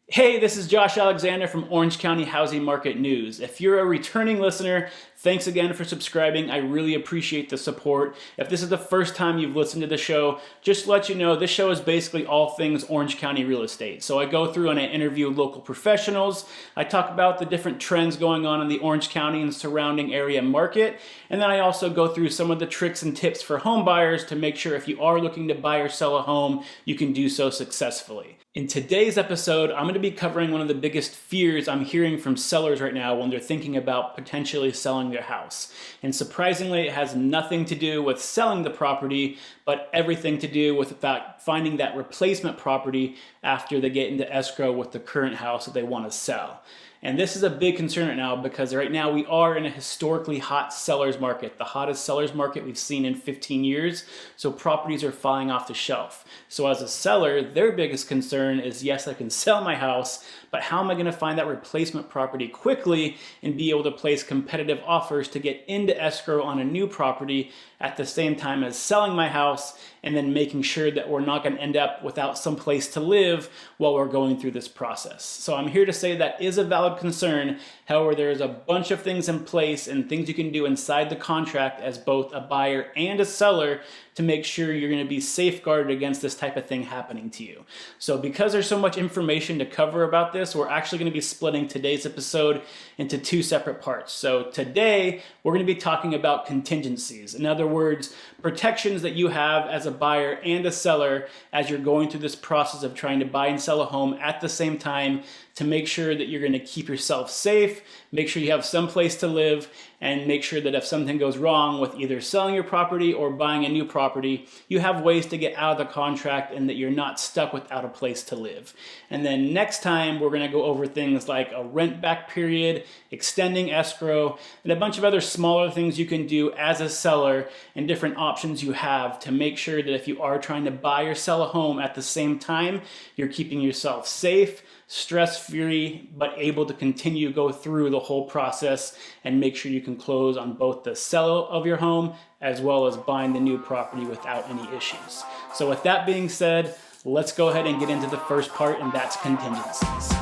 Hey, this is Josh Alexander from Orange County Housing Market News. If you're a returning listener, thanks again for subscribing. I really appreciate the support. If this is the first time you've listened to the show, just to let you know, this show is basically all things Orange County real estate. So I go through and I interview local professionals. I talk about the different trends going on in the Orange County and surrounding area market. And then I also go through some of the tricks and tips for home buyers to make sure if you are looking to buy or sell a home, you can do so successfully. In today's episode, I'm going to be covering one of the biggest fears I'm hearing from sellers right now when they're thinking about potentially selling their house. And surprisingly, it has nothing to do with selling the property, but everything to do with finding that replacement property after they get into escrow with the current house that they want to sell. And this is a big concern right now because right now we are in a historically hot seller's market, the hottest seller's market we've seen in 15 years. So properties are falling off the shelf. So as a seller, their biggest concern is, yes, I can sell my house, but how am I going to find that replacement property quickly and be able to place competitive offers to get into escrow on a new property at the same time as selling my house and then making sure that we're not going to end up without some place to live while we're going through this process. So I'm here to say that is a valid concern. However, there's a bunch of things in place and things you can do inside the contract as both a buyer and a seller to make sure you're going to be safeguarded against this type of thing happening to you. So because there's so much information to cover about this, we're actually going to be splitting today's episode into two separate parts. So today, we're going to be talking about contingencies. In other words, protections that you have as a buyer and a seller as you're going through this process of trying to buy and sell a home at the same time to make sure that you're going to keep yourself safe, make sure you have some place to live, and make sure that if something goes wrong with either selling your property or buying a new property, you have ways to get out of the contract and that you're not stuck without a place to live. And then next time, we're going to go over things like a rent back period, extending escrow, and a bunch of other smaller things you can do as a seller and different options you have to make sure that if you are trying to buy or sell a home at the same time, you're keeping yourself safe, stress-free, but able to continue to go through the whole process and make sure you can close on both the sale of your home as well as buying the new property without any issues. So with that being said, let's go ahead and get into the first part, and that's contingencies.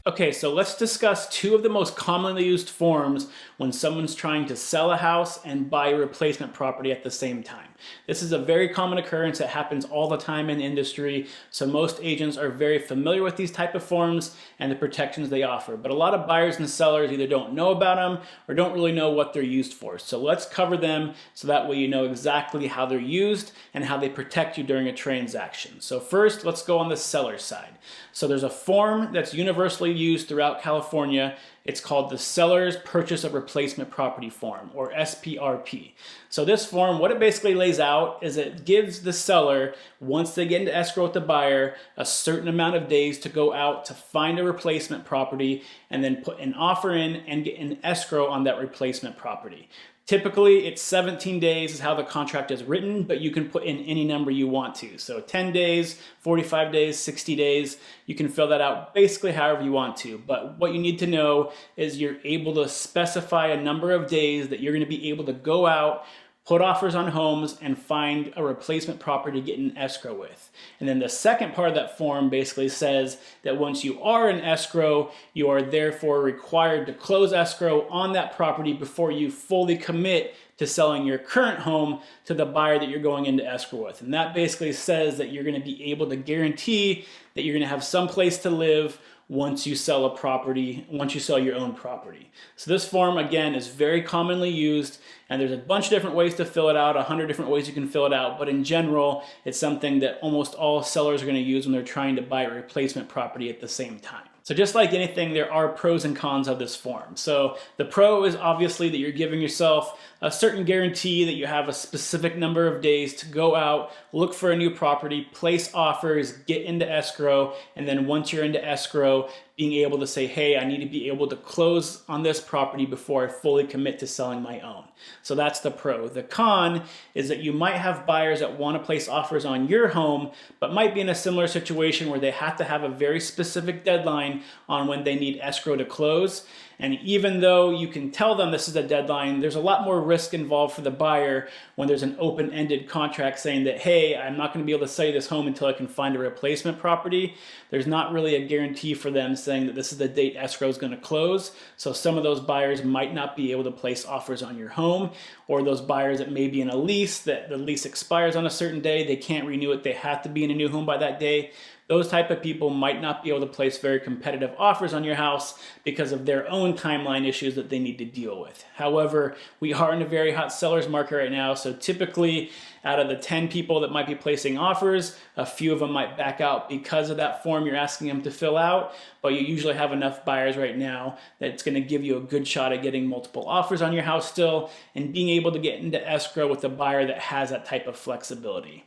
Okay, so let's discuss two of the most commonly used forms when someone's trying to sell a house and buy a replacement property at the same time. This is a very common occurrence that happens all the time in the industry, so most agents are very familiar with these type of forms and the protections they offer. But a lot of buyers and sellers either don't know about them or don't really know what they're used for. So let's cover them so that way you know exactly how they're used and how they protect you during a transaction. So first, let's go on the seller side. So there's a form that's universally used throughout California. It's called the Seller's Purchase of Replacement Property Form, or SPRP. So this form, what it basically lays out is it gives the seller, once they get into escrow with the buyer, a certain amount of days to go out to find a replacement property and then put an offer in and get an escrow on that replacement property. Typically, it's 17 days is how the contract is written, but you can put in any number you want to. So 10 days, 45 days, 60 days, you can fill that out basically however you want to. But what you need to know is you're able to specify a number of days that you're going to be able to go out, put offers on homes, and find a replacement property to get in escrow with. And then the second part of that form basically says that once you are in escrow, you are therefore required to close escrow on that property before you fully commit to selling your current home to the buyer that you're going into escrow with. And that basically says that you're going to be able to guarantee that you're going to have some place to live once you sell a property, once you sell your own property. So this form, again, is very commonly used, and there's a bunch of different ways to fill it out, 100 different ways you can fill it out, but in general, it's something that almost all sellers are going to use when they're trying to buy a replacement property at the same time. So just like anything, there are pros and cons of this form. So the pro is obviously that you're giving yourself a certain guarantee that you have a specific number of days to go out, look for a new property, place offers, get into escrow, and then once you're into escrow, being able to say, hey, I need to be able to close on this property before I fully commit to selling my own. So that's the pro. The con is that you might have buyers that want to place offers on your home, but might be in a similar situation where they have to have a very specific deadline on when they need escrow to close. And even though you can tell them this is a deadline, there's a lot more risk involved for the buyer when there's an open-ended contract saying that, hey, I'm not going to be able to sell you this home until I can find a replacement property. There's not really a guarantee for them saying that this is the date escrow is going to close. So some of those buyers might not be able to place offers on your home, or those buyers that may be in a lease, that the lease expires on a certain day, they can't renew it, they have to be in a new home by that day. Those type of people might not be able to place very competitive offers on your house because of their own timeline issues that they need to deal with. However, we are in a very hot seller's market right now, so typically out of the 10 people that might be placing offers, a few of them might back out because of that form you're asking them to fill out, but you usually have enough buyers right now that it's going to give you a good shot at getting multiple offers on your house still and being able to get into escrow with a buyer that has that type of flexibility.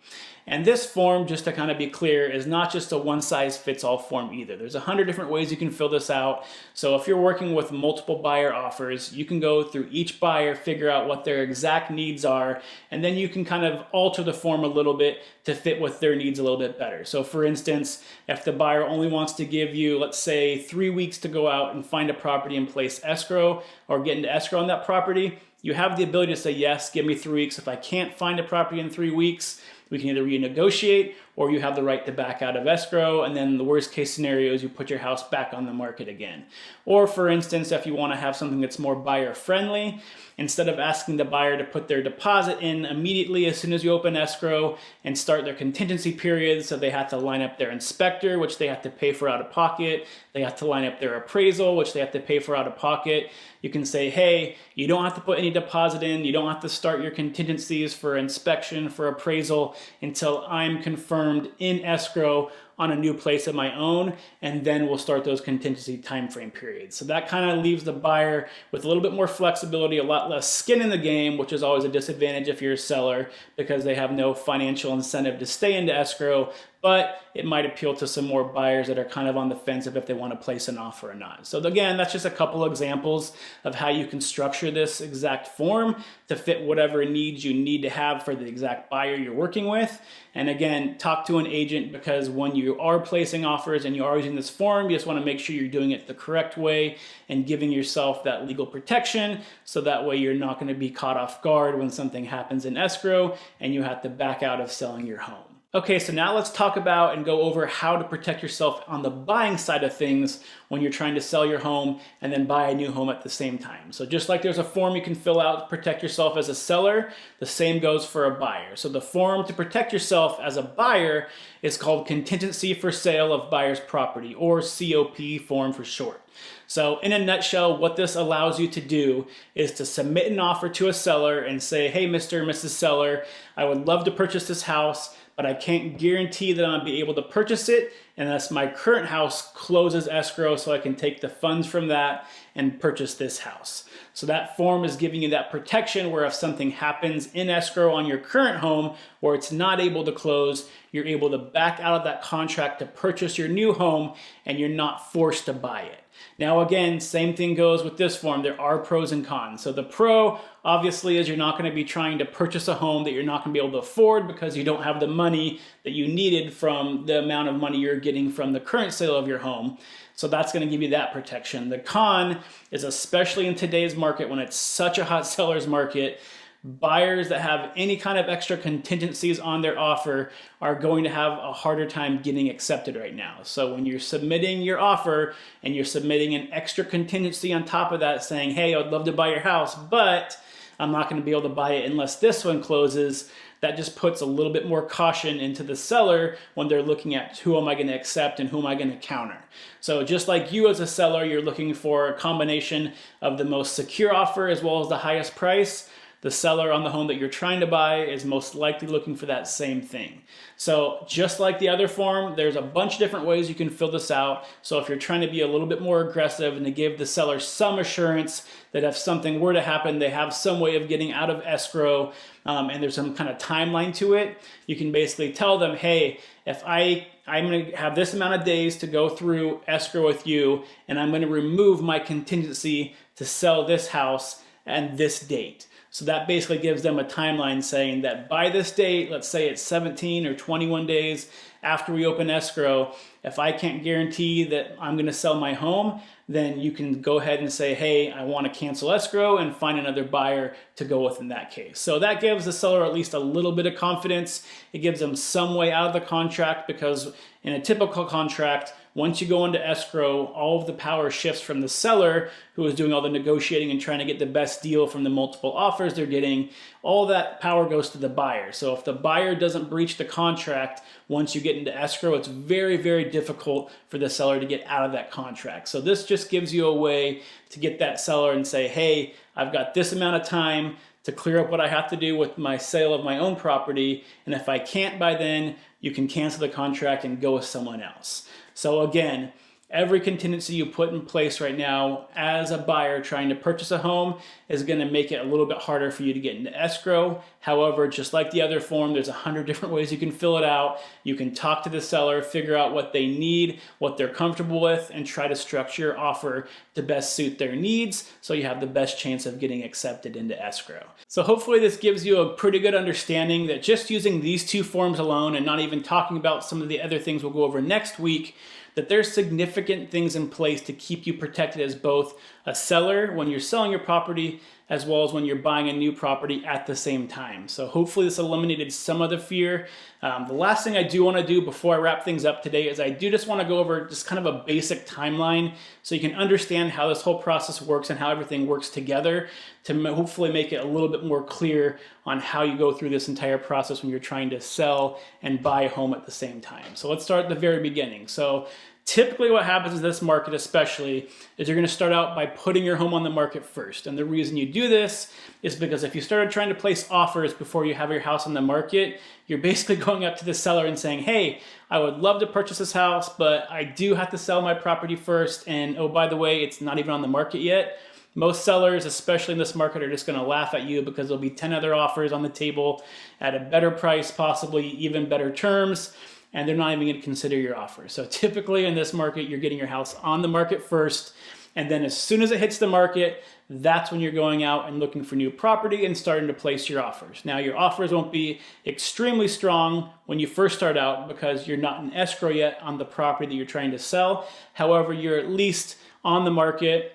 And this form, just to kind of be clear, is not just a one-size-fits-all form either. There's 100 different ways you can fill this out. So if you're working with multiple buyer offers, you can go through each buyer, figure out what their exact needs are, and then you can kind of alter the form a little bit to fit with their needs a little bit better. So for instance, if the buyer only wants to give you, let's say, 3 weeks to go out and find a property and place escrow or get into escrow on that property, you have the ability to say, yes, give me 3 weeks. If I can't find a property in 3 weeks, we can either renegotiate or you have the right to back out of escrow, and then the worst case scenario is you put your house back on the market again. Or for instance, if you want to have something that's more buyer friendly, instead of asking the buyer to put their deposit in immediately as soon as you open escrow and start their contingency period, so they have to line up their inspector, which they have to pay for out of pocket, they have to line up their appraisal, which they have to pay for out of pocket, you can say, hey, you don't have to put any deposit in, you don't have to start your contingencies for inspection, for appraisal, until I'm confirmed in escrow on a new place of my own, and then we'll start those contingency timeframe periods. So that kind of leaves the buyer with a little bit more flexibility, a lot less skin in the game, which is always a disadvantage if you're a seller because they have no financial incentive to stay into escrow, but it might appeal to some more buyers that are kind of on the fence of if they want to place an offer or not. So again, that's just a couple examples of how you can structure this exact form to fit whatever needs you need to have for the exact buyer you're working with. And again, talk to an agent, because when you are placing offers and you are using this form, you just want to make sure you're doing it the correct way and giving yourself that legal protection, so that way you're not going to be caught off guard when something happens in escrow and you have to back out of selling your home. Okay, so now let's talk about and go over how to protect yourself on the buying side of things when you're trying to sell your home and then buy a new home at the same time. So just like there's a form you can fill out to protect yourself as a seller, the same goes for a buyer. So the form to protect yourself as a buyer is called Contingency for Sale of Buyer's Property, or COP form for short. So in a nutshell, what this allows you to do is to submit an offer to a seller and say, hey, Mr. and Mrs. Seller, I would love to purchase this house, but I can't guarantee that I'll be able to purchase it unless my current house closes escrow, so I can take the funds from that and purchase this house. So that form is giving you that protection where if something happens in escrow on your current home or it's not able to close, you're able to back out of that contract to purchase your new home and you're not forced to buy it. Now again, same thing goes with this form. There are pros and cons. So the pro, obviously, is you're not going to be trying to purchase a home that you're not going to be able to afford because you don't have the money that you needed from the amount of money you're getting from the current sale of your home. So that's going to give you that protection. The con is, especially in today's market when it's such a hot seller's market, buyers that have any kind of extra contingencies on their offer are going to have a harder time getting accepted right now. So when you're submitting your offer and you're submitting an extra contingency on top of that saying, hey, I'd love to buy your house, but I'm not going to be able to buy it unless this one closes, that just puts a little bit more caution into the seller when they're looking at who am I going to accept and who am I going to counter. So just like you as a seller, you're looking for a combination of the most secure offer as well as the highest price. the seller on the home that you're trying to buy is most likely looking for that same thing. So just like the other form, there's a bunch of different ways you can fill this out. So if you're trying to be a little bit more aggressive and to give the seller some assurance that if something were to happen, they have some way of getting out of escrow, and there's some kind of timeline to it, you can basically tell them, hey, if I'm going to have this amount of days to go through escrow with you, and I'm going to remove my contingency to sell this house and this date. So that basically gives them a timeline saying that by this date, let's say it's 17 or 21 days after we open escrow, if I can't guarantee that I'm going to sell my home, then you can go ahead and say, hey, I want to cancel escrow and find another buyer to go with in that case. So that gives the seller at least a little bit of confidence. It gives them some way out of the contract, because in a typical contract, once you go into escrow, all of the power shifts from the seller, who is doing all the negotiating and trying to get the best deal from the multiple offers they're getting. All that power goes to the buyer. So if the buyer doesn't breach the contract, once you get into escrow, it's very, very difficult for the seller to get out of that contract. So this just gives you a way to get that seller and say, hey, I've got this amount of time to clear up what I have to do with my sale of my own property. And if I can't by then, you can cancel the contract and go with someone else. So again, every contingency you put in place right now as a buyer trying to purchase a home is going to make it a little bit harder for you to get into escrow. However, just like the other form, there's 100 different ways you can fill it out. You can talk to the seller, figure out what they need, what they're comfortable with, and try to structure your offer to best suit their needs so you have the best chance of getting accepted into escrow. So hopefully this gives you a pretty good understanding that just using these two forms alone, and not even talking about some of the other things we'll go over next week, that there's significant things in place to keep you protected as both a seller when you're selling your property, as well as when you're buying a new property at the same time. So hopefully this eliminated some of the fear. The last thing I do want to do before I wrap things up today is I do just want to go over just kind of a basic timeline so you can understand how this whole process works and how everything works together, to hopefully make it a little bit more clear on how you go through this entire process when you're trying to sell and buy a home at the same time. So let's start at the very beginning. So typically what happens in this market especially is you're going to start out by putting your home on the market first. And the reason you do this is because if you started trying to place offers before you have your house on the market, you're basically going up to the seller and saying, hey, I would love to purchase this house, but I do have to sell my property first. And oh, by the way, it's not even on the market yet. Most sellers, especially in this market, are just going to laugh at you because there'll be 10 other offers on the table at a better price, possibly even better terms, and they're not even going to consider your offer. So typically in this market, you're getting your house on the market first, and then as soon as it hits the market, that's when you're going out and looking for new property and starting to place your offers. Now, your offers won't be extremely strong when you first start out because you're not in escrow yet on the property that you're trying to sell. However, you're at least on the market.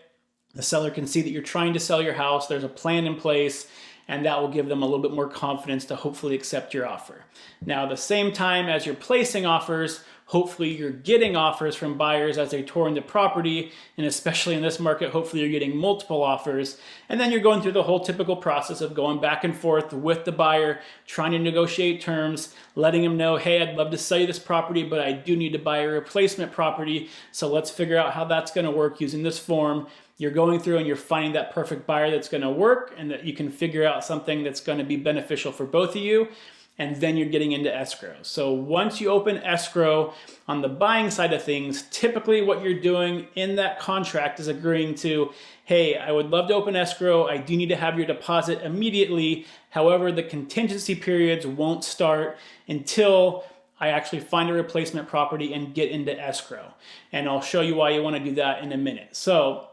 The seller can see that you're trying to sell your house. There's a plan in place, and that will give them a little bit more confidence to hopefully accept your offer. Now, at the same time as you're placing offers, hopefully you're getting offers from buyers as they tour into property, and especially in this market, hopefully you're getting multiple offers. And then you're going through the whole typical process of going back and forth with the buyer, trying to negotiate terms, letting them know, hey, I'd love to sell you this property, but I do need to buy a replacement property. So let's figure out how that's going to work using this form. You're going through and you're finding that perfect buyer that's going to work and that you can figure out something that's going to be beneficial for both of you. And then you're getting into escrow. So once you open escrow on the buying side of things, typically what you're doing in that contract is agreeing to, hey, I would love to open escrow. I do need to have your deposit immediately. However, the contingency periods won't start until I actually find a replacement property and get into escrow. And I'll show you why you want to do that in a minute. So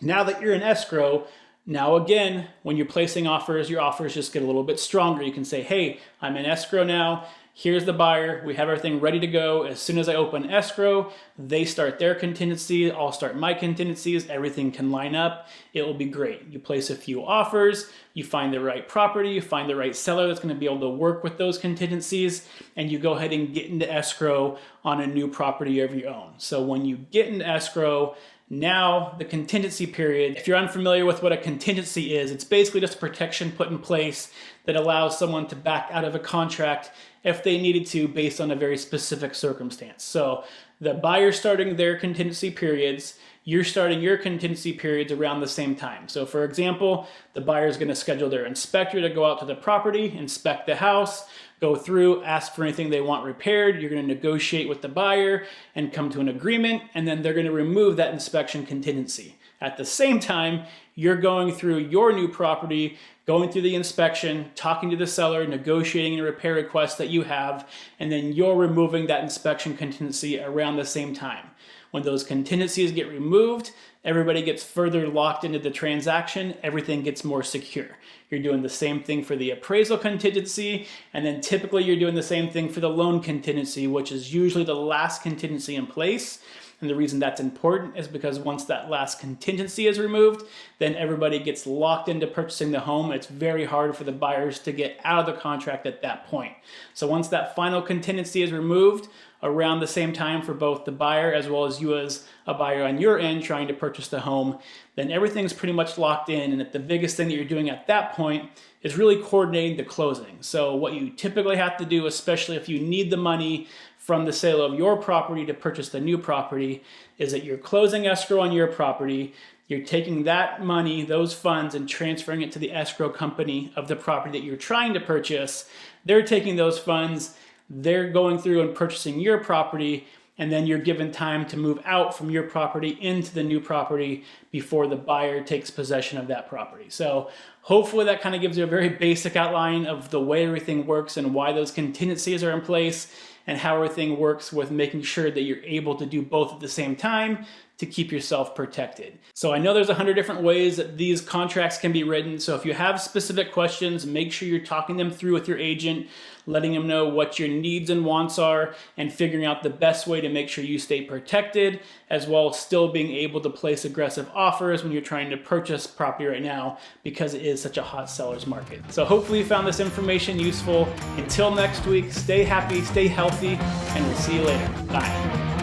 now that you're in escrow, now again, when you're placing offers, your offers just get a little bit stronger. You can say, hey, I'm in escrow now. Here's the buyer. We have everything ready to go. As soon as I open escrow, they start their contingency. I'll start my contingencies. Everything can line up. It will be great. You place a few offers. You find the right property. You find the right seller that's going to be able to work with those contingencies. And you go ahead and get into escrow on a new property of your own. So when you get into escrow, now the contingency period, if you're unfamiliar with what a contingency is, it's basically just a protection put in place that allows someone to back out of a contract if they needed to based on a very specific circumstance. So the buyer's starting their contingency periods, you're starting your contingency periods around the same time. So for example, the buyer's going to schedule their inspector to go out to the property, inspect the house, go through, ask for anything they want repaired. You're going to negotiate with the buyer and come to an agreement, and then they're going to remove that inspection contingency. At the same time, you're going through your new property, going through the inspection, talking to the seller, negotiating any repair requests that you have, and then you're removing that inspection contingency around the same time. When those contingencies get removed, everybody gets further locked into the transaction, everything gets more secure. You're doing the same thing for the appraisal contingency, and then typically you're doing the same thing for the loan contingency, which is usually the last contingency in place. And the reason that's important is because once that last contingency is removed, then everybody gets locked into purchasing the home. It's very hard for the buyers to get out of the contract at that point. So once that final contingency is removed, around the same time for both the buyer as well as you as a buyer on your end trying to purchase the home, then everything's pretty much locked in. And the biggest thing that you're doing at that point is really coordinating the closing. So what you typically have to do, especially if you need the money from the sale of your property to purchase the new property, is that you're closing escrow on your property. You're taking that money, those funds, and transferring it to the escrow company of the property that you're trying to purchase. They're taking those funds, they're going through and purchasing your property, and then you're given time to move out from your property into the new property before the buyer takes possession of that property. So hopefully that kind of gives you a very basic outline of the way everything works and why those contingencies are in place and how everything works with making sure that you're able to do both at the same time to keep yourself protected. So I know there's 100 different ways that these contracts can be written. So if you have specific questions, make sure you're talking them through with your agent, letting them know what your needs and wants are, and figuring out the best way to make sure you stay protected, as well as still being able to place aggressive offers when you're trying to purchase property right now, because it is such a hot seller's market. So hopefully you found this information useful. Until next week, stay happy, stay healthy, and we'll see you later. Bye.